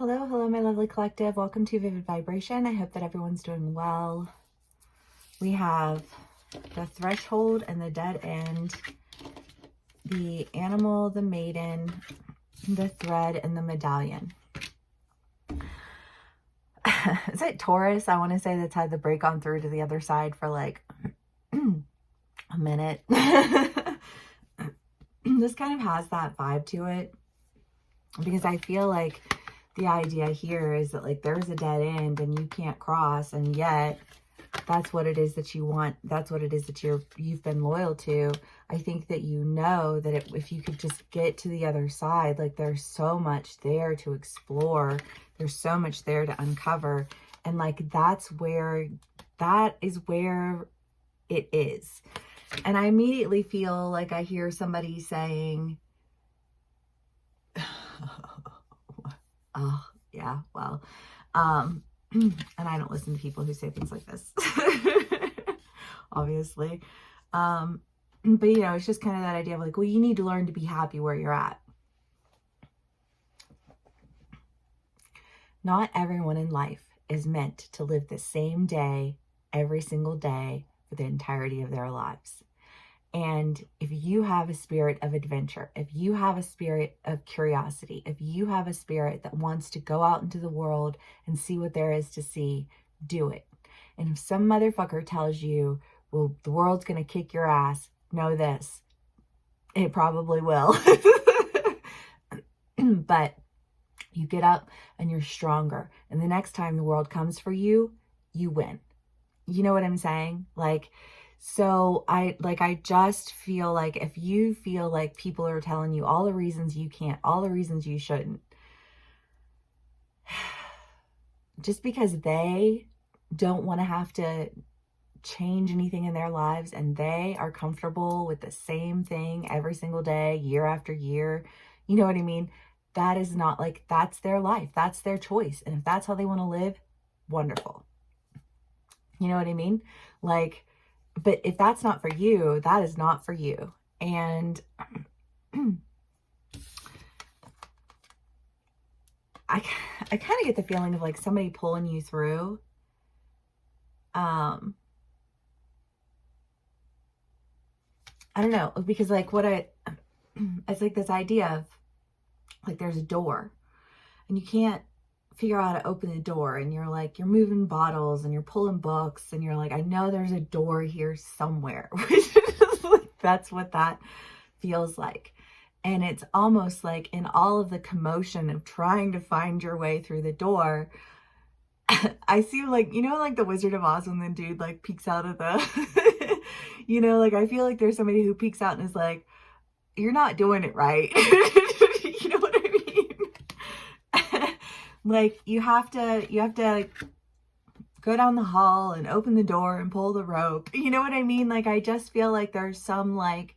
Hello, hello, my lovely collective. Welcome to Vivid Vibration. I hope that everyone's doing well. We have the threshold and the dead end, the animal, the maiden, the thread, and the medallion. Is it Taurus? I want to say that's had the break on through to the other side for like a minute. This kind of has that vibe to it because I feel like the idea here is that like there's a dead end and you can't cross, and yet that's what it is that you want. That's what it is that you've been loyal to. I think that you know that if you could just get to the other side, like there's so much there to explore. There's so much there to uncover. And like that is where it is. And I immediately feel like I hear somebody saying, oh, yeah, well, and I don't listen to people who say things like this, obviously. But, you know, it's just kind of that idea of like, well, you need to learn to be happy where you're at. Not everyone in life is meant to live the same day every single day for the entirety of their lives. And if you have a spirit of adventure, if you have a spirit of curiosity, if you have a spirit that wants to go out into the world and see what there is to see, do it. And if some motherfucker tells you, well, the world's going to kick your ass, know this, it probably will. But you get up and you're stronger. And the next time the world comes for you, you win. You know what I'm saying? Like, so I just feel like if you feel like people are telling you all the reasons you can't, all the reasons you shouldn't, just because they don't want to have to change anything in their lives and they are comfortable with the same thing every single day, year after year, you know what I mean? That is not like, that's their life. That's their choice. And if that's how they want to live, wonderful. You know what I mean? Like, but if that's not for you, that is not for you. And I kind of get the feeling of like somebody pulling you through. I don't know, because like it's like this idea of like there's a door and you can't figure out how to open the door, and you're moving bottles and you're pulling books and you're like, I know there's a door here somewhere. That's what that feels like. And it's almost like in all of the commotion of trying to find your way through the door, I see like, you know, like the Wizard of Oz when the dude like peeks out of the, you know, like I feel like there's somebody who peeks out and is like, you're not doing it right. You know what I mean? Like you have to like, go down the hall and open the door and pull the rope. You know what I mean? Like, I just feel like there's some like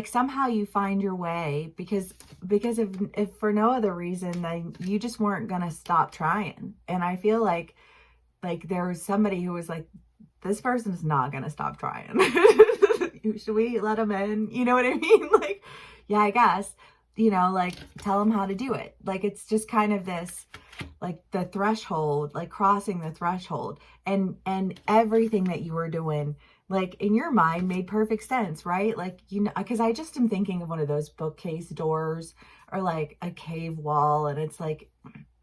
somehow you find your way because if for no other reason, then you just weren't going to stop trying. And I feel like there was somebody who was like, this person's not going to stop trying. Should we let them in? You know what I mean? Like, yeah, I guess, you know, like tell them how to do it. Like, it's just kind of this, like the threshold, like crossing the threshold, and everything that you were doing, like in your mind made perfect sense, right? Like, you know, because I just am thinking of one of those bookcase doors or like a cave wall, and it's like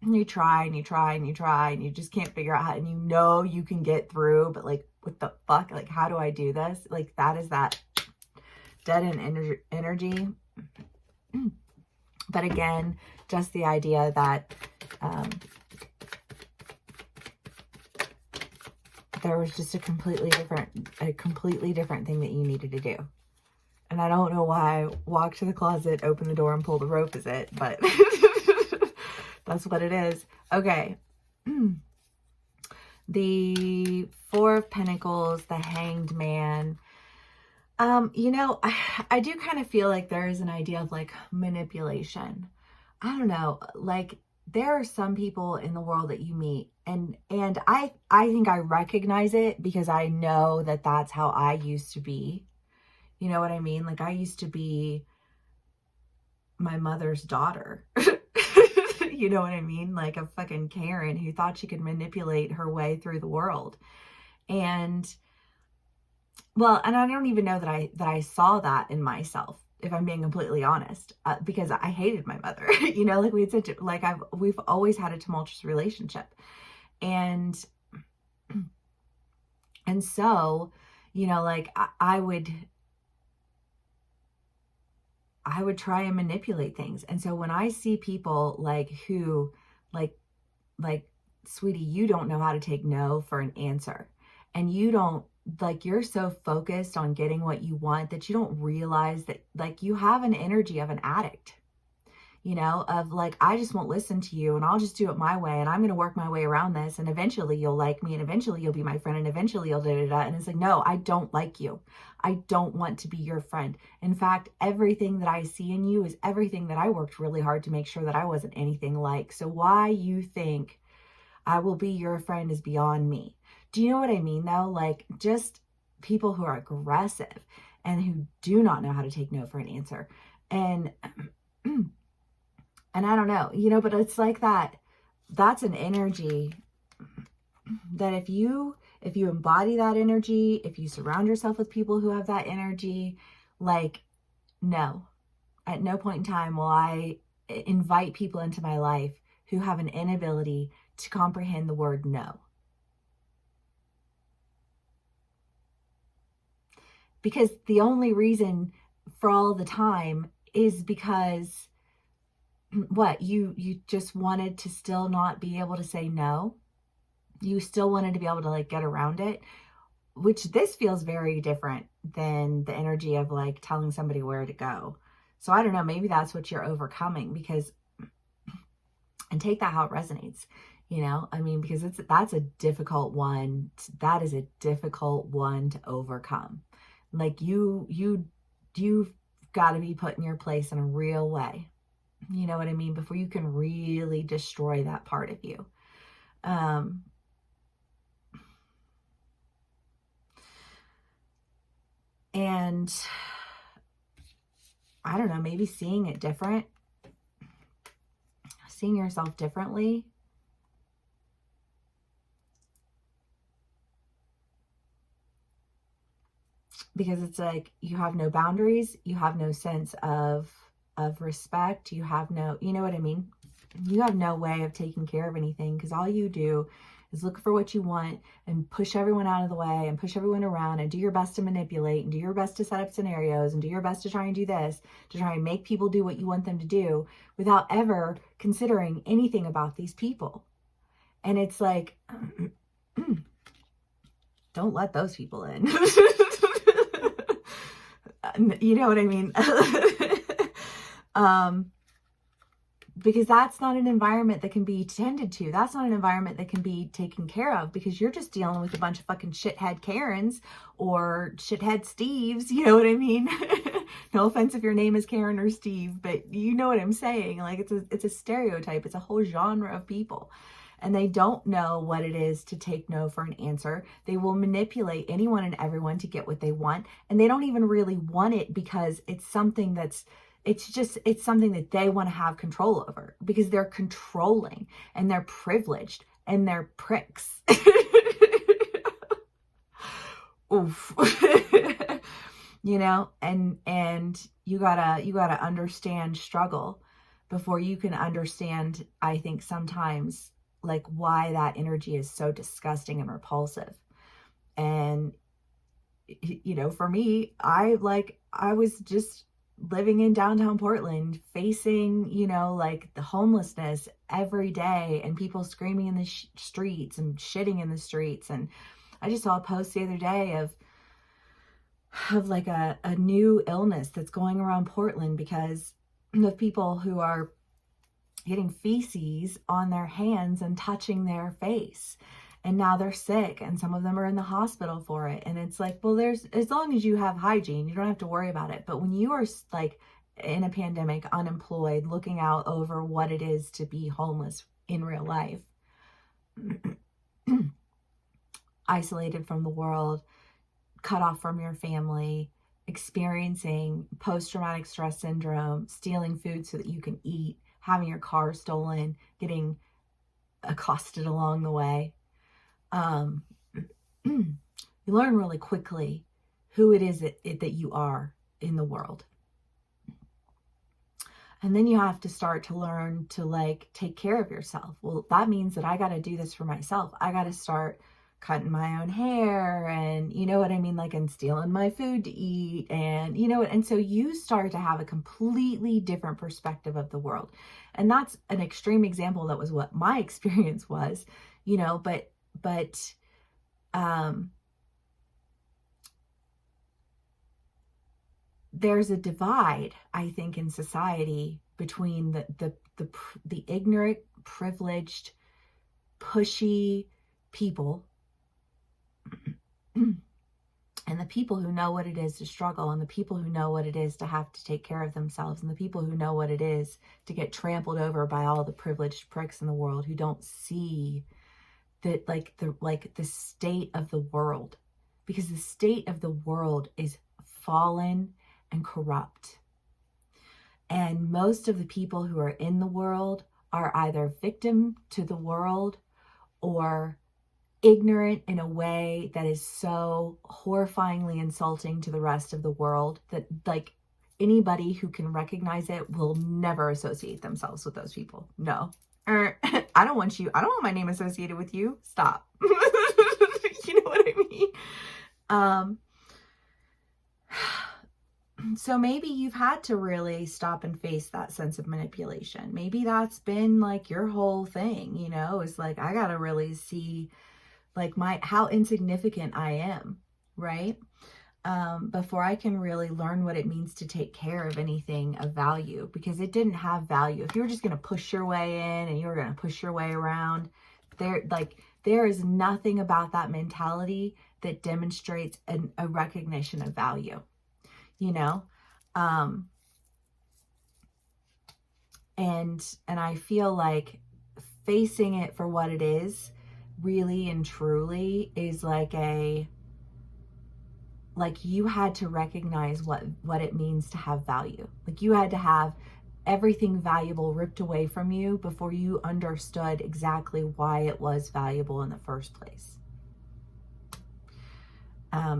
you try and you try and you try and you just can't figure out how, and you know you can get through, but like, what the fuck? Like, how do I do this? Like, that is that dead end energy. But again, just the idea that there was just a completely different thing that you needed to do. And I don't know why walk to the closet, open the door, and pull the rope is it, but that's what it is. Okay. The Four of Pentacles, the Hanged Man. You know, I do kind of feel like there is an idea of like manipulation. I don't know, like there are some people in the world that you meet and I think I recognize it because I know that that's how I used to be. You know what I mean? Like I used to be my mother's daughter. You You know what I mean? Like a fucking Karen who thought she could manipulate her way through the world. And well, and I don't even know that I saw that in myself, if I'm being completely honest, because I hated my mother. You know, like we had such like we've always had a tumultuous relationship, and so, you know, like I would try and manipulate things. And so when I see people like who like like sweetie, you don't know how to take no for an answer, and you don't, like, you're so focused on getting what you want that you don't realize that like you have an energy of an addict, you know, of like, I just won't listen to you and I'll just do it my way and I'm going to work my way around this and eventually you'll like me and eventually you'll be my friend and eventually you'll da da da. And it's like, no, I don't like you. I don't want to be your friend. In fact, everything that I see in you is everything that I worked really hard to make sure that I wasn't anything like. So why you think I will be your friend is beyond me. Do you know what I mean though? Like, just people who are aggressive and who do not know how to take no for an answer. And and I don't know, you know, but it's like that's an energy that if you embody that energy, if you surround yourself with people who have that energy, like, no, at no point in time will I invite people into my life who have an inability to comprehend the word no. Because the only reason for all the time is because what, you just wanted to still not be able to say no. You still wanted to be able to like get around it, which this feels very different than the energy of like telling somebody where to go. So I don't know, maybe that's what you're overcoming, because, and take that how it resonates, you know, I mean, because that's a difficult one. That is a difficult one to overcome. Like you've got to be put in your place in a real way. You know what I mean? Before you can really destroy that part of you. And I don't know, maybe seeing it different, seeing yourself differently. Because it's like, you have no boundaries, you have no sense of respect, you have no, you know what I mean? You have no way of taking care of anything, because all you do is look for what you want and push everyone out of the way and push everyone around and do your best to manipulate and do your best to set up scenarios and do your best to try and do this, to try and make people do what you want them to do without ever considering anything about these people. And it's like, don't let those people in. You know what I mean? Because that's not an environment that can be tended to. That's not an environment that can be taken care of, because you're just dealing with a bunch of fucking shithead Karens or shithead Steves. You know what I mean? No offense if your name is Karen or Steve, but you know what I'm saying. Like, it's a stereotype. It's a whole genre of people. And they don't know what it is to take no for an answer. They will manipulate anyone and everyone to get what they want. And they don't even really want it because it's something that's, it's something that they want to have control over, because they're controlling and they're privileged and they're pricks. Oof. You know, and you gotta understand struggle before you can understand, I think sometimes, like, why that energy is so disgusting and repulsive. And, you know, for me, I was just living in downtown Portland, facing, you know, like the homelessness every day and people screaming in the streets and shitting in the streets. And I just saw a post the other day of like a new illness that's going around Portland because of people who are getting feces on their hands and touching their face. And now they're sick and some of them are in the hospital for it. And it's like, well, as long as you have hygiene, you don't have to worry about it. But when you are like in a pandemic, unemployed, looking out over what it is to be homeless in real life, isolated from the world, cut off from your family, experiencing post-traumatic stress syndrome, stealing food so that you can eat, having your car stolen, getting accosted along the way. You learn really quickly who it is that you are in the world. And then you have to start to learn to like take care of yourself. Well, that means that I got to do this for myself. I got to start cutting my own hair and you know what I mean? Like, and stealing my food to eat and you know what? And so you start to have a completely different perspective of the world. And that's an extreme example. That was what my experience was, you know, but there's a divide, I think, in society between the ignorant, privileged, pushy people and the people who know what it is to struggle, and the people who know what it is to have to take care of themselves, and the people who know what it is to get trampled over by all the privileged pricks in the world who don't see that the state of the world, because the state of the world is fallen and corrupt. And most of the people who are in the world are either victim to the world or ignorant in a way that is so horrifyingly insulting to the rest of the world that like anybody who can recognize it will never associate themselves with those people. No. I don't want my name associated with you. Stop. You know what I mean? So maybe you've had to really stop and face that sense of manipulation. Maybe that's been like your whole thing, you know, is like, I got to really see like how insignificant I am, right? Before I can really learn what it means to take care of anything of value, because it didn't have value. If you were just going to push your way in and you were going to push your way around, there is nothing about that mentality that demonstrates a recognition of value, you know? And I feel like facing it for what it is really and truly is like you had to recognize what it means to have value. Like you had to have everything valuable ripped away from you before you understood exactly why it was valuable in the first place.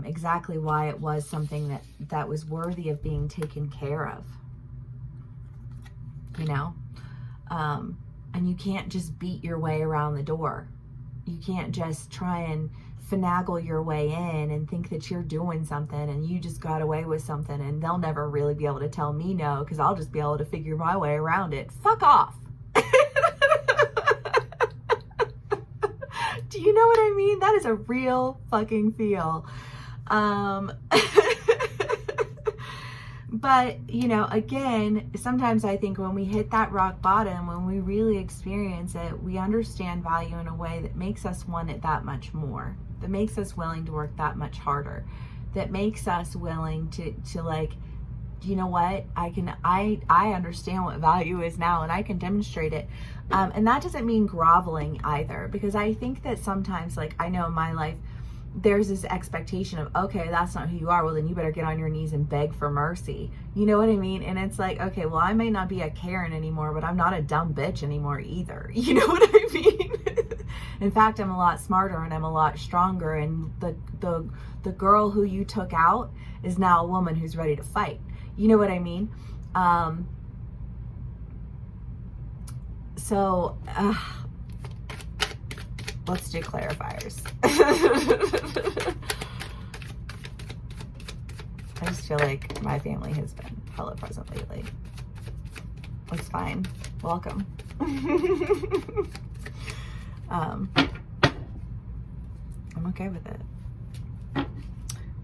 Exactly why it was something that was worthy of being taken care of, you know? And you can't just beat your way around the door. You can't just try and finagle your way in and think that you're doing something and you just got away with something and they'll never really be able to tell me no because I'll just be able to figure my way around it. Fuck off. Do you know what I mean? That is a real fucking feel. But, you know, again, sometimes I think when we hit that rock bottom, when we really experience it, we understand value in a way that makes us want it that much more, that makes us willing to work that much harder, that makes us willing to like, you know what, I understand what value is now and I can demonstrate it. And that doesn't mean groveling either, because I think that sometimes, like, I know in my life, there's this expectation of, okay, that's not who you are. Well, then you better get on your knees and beg for mercy. You know what I mean? And it's like, okay, well, I may not be a Karen anymore, but I'm not a dumb bitch anymore either. You know what I mean? In fact, I'm a lot smarter and I'm a lot stronger. And the girl who you took out is now a woman who's ready to fight. You know what I mean? Let's do clarifiers. I just feel like my family has been hella present lately. That's fine. Welcome. I'm okay with it.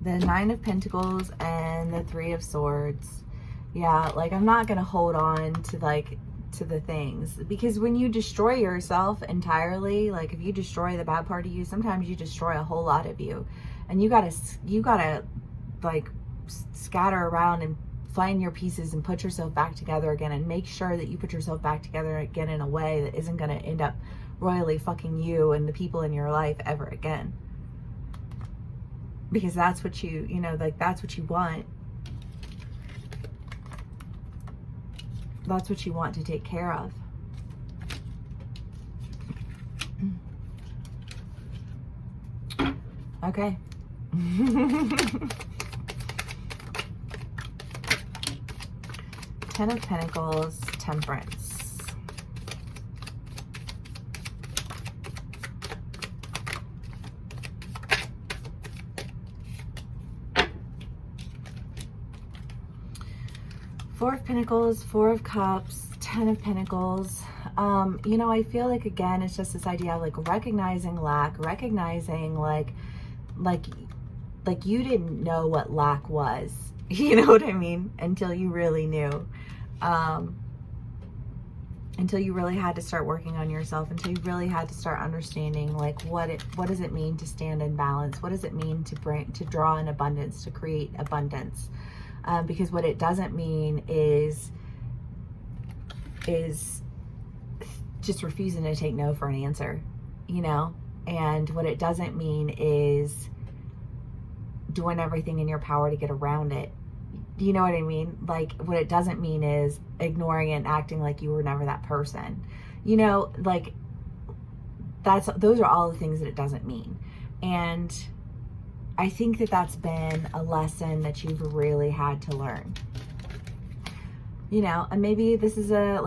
The 9 of Pentacles and the 3 of Swords. Yeah, like I'm not gonna hold on to the things, because when you destroy yourself entirely, like if you destroy the bad part of you, sometimes you destroy a whole lot of you, and you gotta like scatter around and find your pieces and put yourself back together again, and make sure that you put yourself back together again in a way that isn't gonna end up royally fucking you and the people in your life ever again, because that's what you know, like that's what you want. That's what you want to take care of. Okay. Ten of Pentacles, Temperance. Four of Pentacles, Four of Cups, Ten of Pentacles. You know, I feel like, again, it's just this idea of like recognizing lack, recognizing like you didn't know what lack was. You know what I mean? Until you really knew. Until you really had to start working on yourself, until you really had to start understanding like what does it mean to stand in balance? What does it mean to draw in abundance, to create abundance? Because what it doesn't mean is just refusing to take no for an answer, you know? And what it doesn't mean is doing everything in your power to get around it. Do you know what I mean? Like, what it doesn't mean is ignoring it and acting like you were never that person. You know, like, those are all the things that it doesn't mean. And I think that that's been a lesson that you've really had to learn. You know, and maybe this is an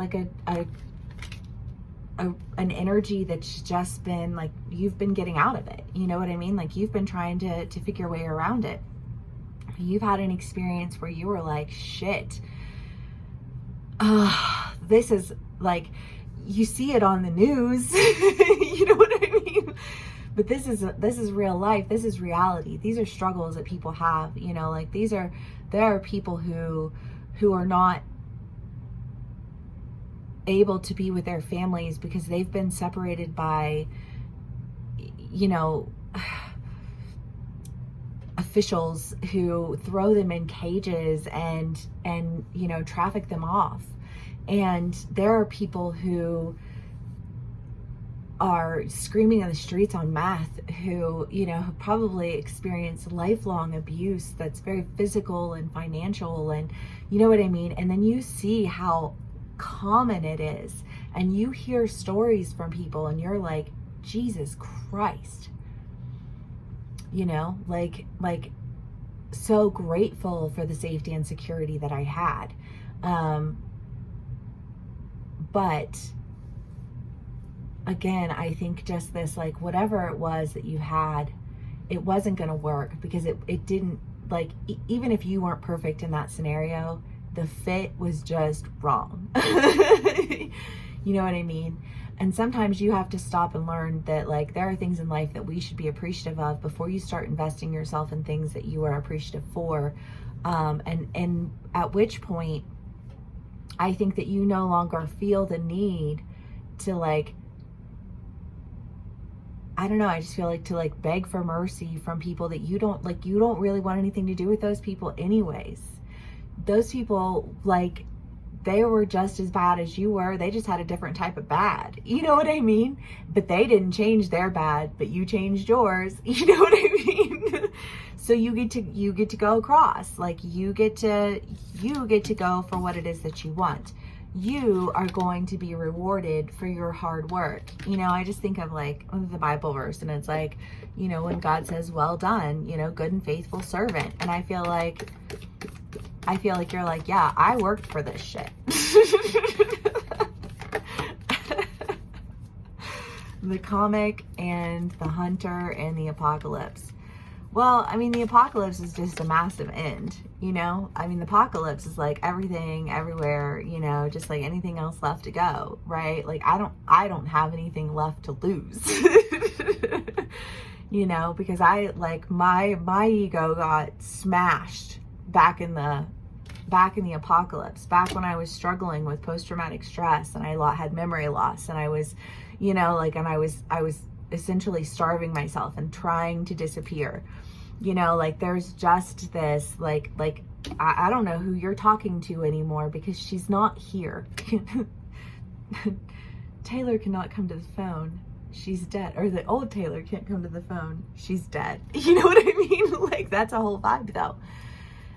energy that's just been like, you've been getting out of it. You know what I mean? Like, you've been trying to figure your way around it. You've had an experience where you were like, shit, this is like, you see it on the news, you know what I mean? But this is real life. This is reality. These are struggles that people have, you know, like there are people who are not able to be with their families because they've been separated by, you know, officials who throw them in cages and you know, traffic them off. And there are people who are screaming in the streets on meth who, you know, have probably experienced lifelong abuse that's very physical and financial, and you know what I mean? And then you see how common it is, and you hear stories from people and you're like, Jesus Christ. You know, like so grateful for the safety and security that I had. But again, I think just this, like, whatever it was that you had, it wasn't going to work because it didn't, like, even if you weren't perfect in that scenario, the fit was just wrong. You know what I mean? And sometimes you have to stop and learn that, like, there are things in life that we should be appreciative of before you start investing yourself in things that you are appreciative for. And at which point, I think that you no longer feel the need to, like, I don't know, I just feel like to, like, beg for mercy from people that you don't really want anything to do with those people anyways. Those people, like, they were just as bad as you were. They just had a different type of bad. You know what I mean? But they didn't change their bad, but you changed yours. You know what I mean? So you get to go across. Like, you get to go for what it is that you want. You are going to be rewarded for your hard work. You know, I just think of, like, the Bible verse, and it's like, you know, when God says, well done, you know, good and faithful servant. And I feel like you're like, yeah, I worked for this shit. The comic and the hunter and the apocalypse. Well, I mean, the apocalypse is just a massive end, you know? I mean, the apocalypse is like everything, everywhere, you know, just like anything else left to go, right? Like, I don't have anything left to lose. You know, because my ego got smashed back in the apocalypse, back when I was struggling with post-traumatic stress and I had memory loss, and I was, you know, like, and I was essentially starving myself and trying to disappear. You know, like, there's just this, like I don't know who you're talking to anymore because she's not here. Taylor cannot come to the phone. She's dead. Or the old Taylor can't come to the phone. She's dead. You know what I mean? Like, that's a whole vibe though.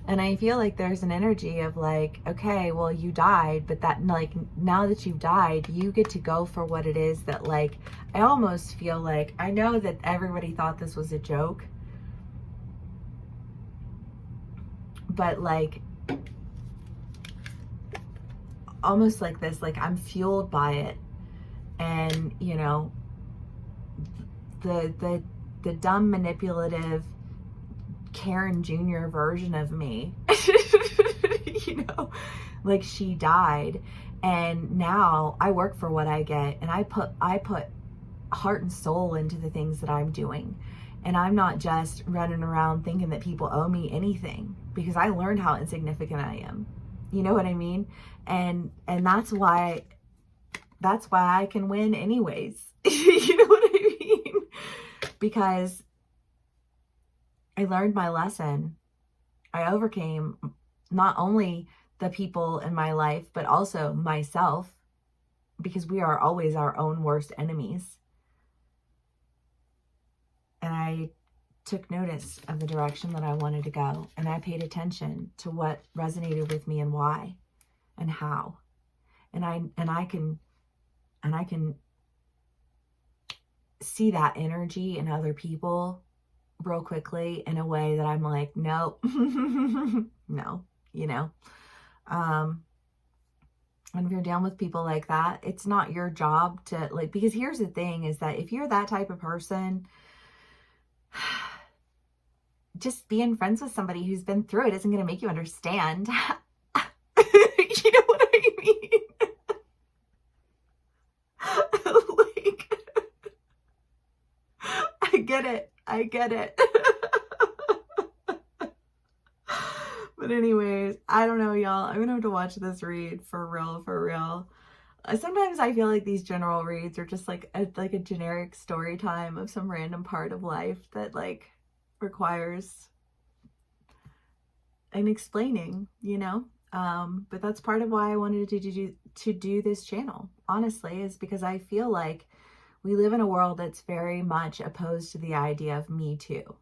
And I feel like there's an energy of like, okay, well, you died, but that, like, now that you've died, you get to go for what it is that, like, I almost feel like, I know that everybody thought this was a joke, but like, almost like this, like, I'm fueled by it. And, you know, the dumb, manipulative Karen Jr. version of me, you know, like, she died, and now I work for what I get, and I put heart and soul into the things that I'm doing, and I'm not just running around thinking that people owe me anything, because I learned how insignificant I am. You know what I mean? And that's why I can win anyways. You know what I mean? Because I learned my lesson. I overcame not only the people in my life, but also myself, because we are always our own worst enemies. And I took notice of the direction that I wanted to go, and I paid attention to what resonated with me and why and how. And I can see that energy in other people real quickly in a way that I'm like, nope, no, you know. And if you're down with people like that, it's not your job to, like, because here's the thing is that if you're that type of person, just being friends with somebody who's been through it isn't going to make you understand. You know what I mean? Like, I get it. But anyways, I don't know, y'all. I'm gonna have to watch this read for real. Sometimes I feel like these general reads are just like a generic story time of some random part of life that, like, requires an explaining, you know. But that's part of why I wanted to do this channel, honestly, is because I feel like we live in a world that's very much opposed to the idea of Me Too,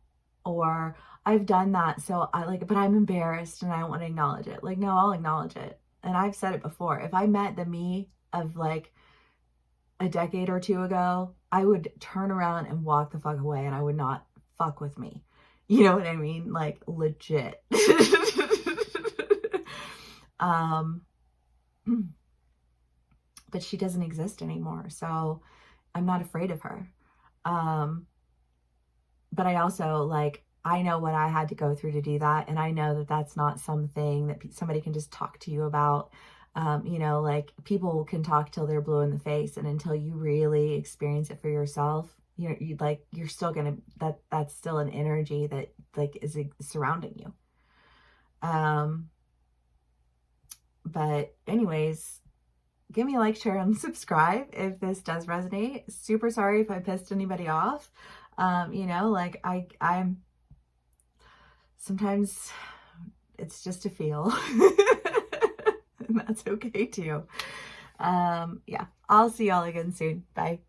or I've done that, so I like, but I'm embarrassed and I don't want to acknowledge it. Like, no, I'll acknowledge it. And I've said it before. If I met the me of like a decade or two ago, I would turn around and walk the fuck away, and I would not fuck with me. You know what I mean? Like, legit. But she doesn't exist anymore, so I'm not afraid of her. But I also, like, I know what I had to go through to do that, and I know that that's not something that somebody can just talk to you about. You know, like, people can talk till they're blue in the face, and until you really experience it for yourself, you're still gonna, that's still an energy that, like, is surrounding you. But anyways, give me a like, share, and subscribe if this does resonate. Super sorry if I pissed anybody off. You know, like, I'm sometimes it's just a feel. And that's okay too. Yeah, I'll see y'all again soon. Bye.